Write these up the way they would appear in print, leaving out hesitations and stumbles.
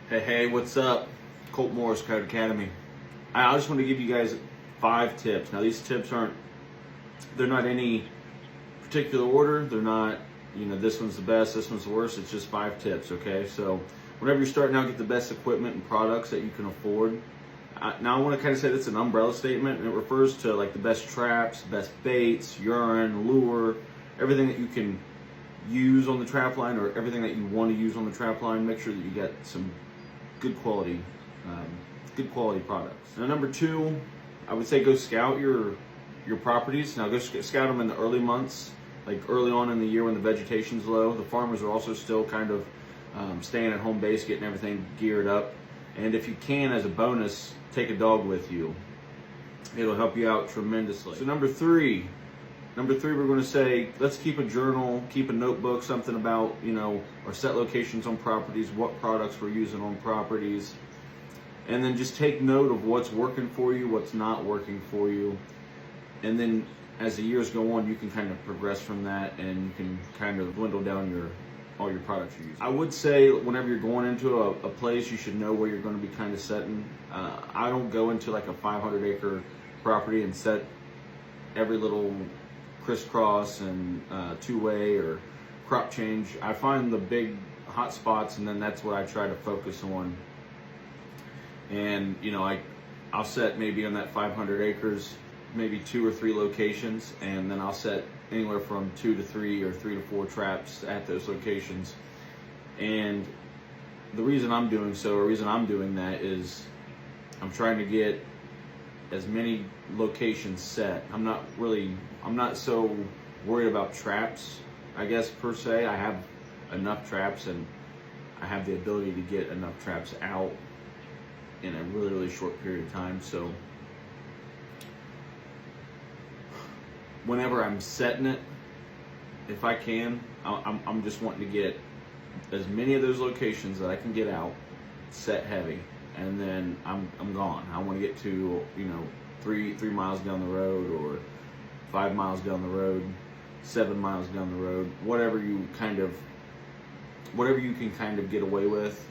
Hey, what's up? Colt Morris, Coyote Academy. I just want to give you guys 5 tips. Now, these tips they're not any particular order. They're not, this one's the best, this one's the worst. It's just 5 tips, okay? So, whenever you're starting out, get the best equipment and products that you can afford. Now, I want to kind of say that's an umbrella statement, and it refers to like the best traps, best baits, urine, lure, everything that you can use on the trap line or everything that you want to use on the trap line. Make sure that you get some good quality products. Now, number 2, I would say go scout your properties. Now, go scout them in the early months, like early on in the year when the vegetation's low. The farmers are also still kind of staying at home base, getting everything geared up. And if you can, as a bonus, take a dog with you. It'll help you out tremendously. So number three, we're going to say, let's keep a journal, keep a notebook, something about, our set locations on properties, what products we're using on properties, and then just take note of what's working for you, what's not working for you. And then as the years go on, you can kind of progress from that, and you can kind of dwindle down all your products you use. I would say whenever you're going into a place, you should know where you're going to be kind of setting. I don't go into like a 500-acre property and set every little crisscross and two-way or crop change. I find the big hot spots, and then that's what I try to focus on. And I'll set maybe on that 500 acres, maybe 2 or 3 locations, and then I'll set anywhere from 2 to 3 or 3 to 4 traps at those locations. And the reason I'm doing that is I'm trying to get as many locations set. I'm not so worried about traps, I guess, per se. I have enough traps, and I have the ability to get enough traps out in a really, really short period of time. So whenever I'm setting it, if I can, I'm just wanting to get as many of those locations that I can get out set heavy, and then I'm gone. I want to get to 3 miles down the road, or 5 miles down the road, 7 miles down the road, whatever you can kind of get away with.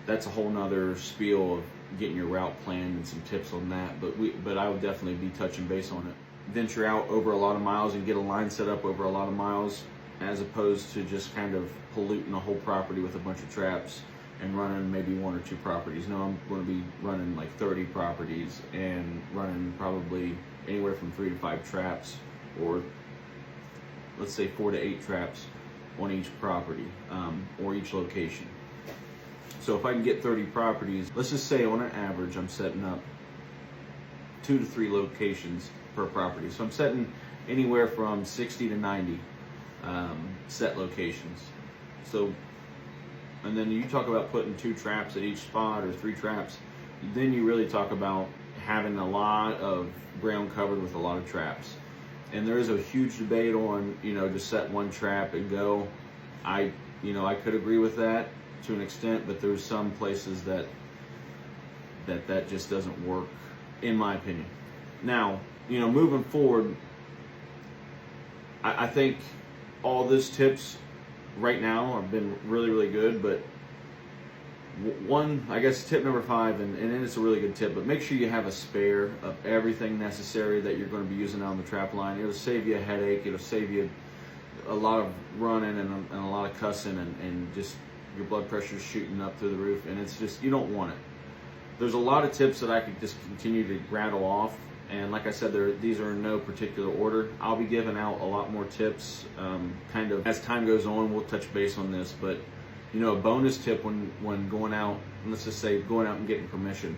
That's a whole nother spiel of getting your route planned and some tips on that, but I would definitely be touching base on it. Venture out over a lot of miles and get a line set up over a lot of miles, as opposed to just kind of polluting a whole property with a bunch of traps and running maybe 1 or 2 properties. No, I'm going to be running like 30 properties and running probably anywhere from 3 to 5 traps, or let's say 4 to 8 traps on each property, or each location. So if I can get 30 properties, let's just say on an average I'm setting up 2 to 3 locations per property. So I'm setting anywhere from 60 to 90 set locations. So, and then you talk about putting 2 traps at each spot or 3 traps, then you really talk about having a lot of ground covered with a lot of traps. And there is a huge debate on, just set 1 trap and go. I could agree with that to an extent, but there's some places that just doesn't work, in my opinion. Now, moving forward, I think all those tips right now have been really, really good, but I guess tip number 5, and it's a really good tip, but make sure you have a spare of everything necessary that you're going to be using on the trap line. It'll save you a headache, it'll save you a lot of running and a lot of cussing, and just your blood pressure's shooting up through the roof, and it's just, you don't want it. There's a lot of tips that I could just continue to rattle off, and like I said, these are in no particular order. I'll be giving out a lot more tips kind of as time goes on. We'll touch base on this, but a bonus tip when going out, let's just say going out and getting permission,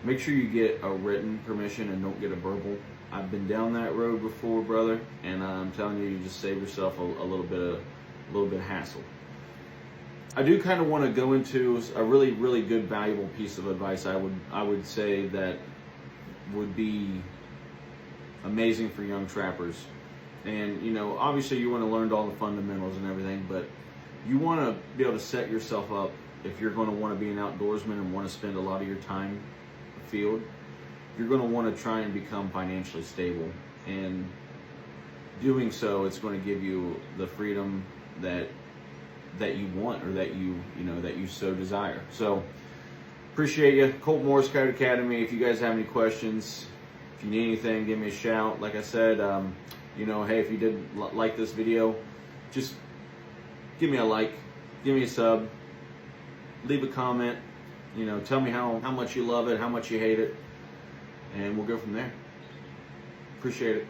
make sure you get a written permission and don't get a verbal. I've been down that road before, brother, and I'm telling you, you just save yourself a little bit of hassle. I do kind of want to go into a really, really good, valuable piece of advice I would say that would be amazing for young trappers. And obviously you want to learn all the fundamentals and everything, but you want to be able to set yourself up if you're going to want to be an outdoorsman and want to spend a lot of your time afield. You're going to want to try and become financially stable, and doing so, it's going to give you the freedom that that you want or that you know that you so desire. So appreciate you, Colt Moore Scout Academy. If you guys have any questions, if you need anything, give me a shout. Like I said, you know, hey, if you did like this video, just give me a like, give me a sub, leave a comment. You know, tell me how much you love it, how much you hate it, and we'll go from there. Appreciate it.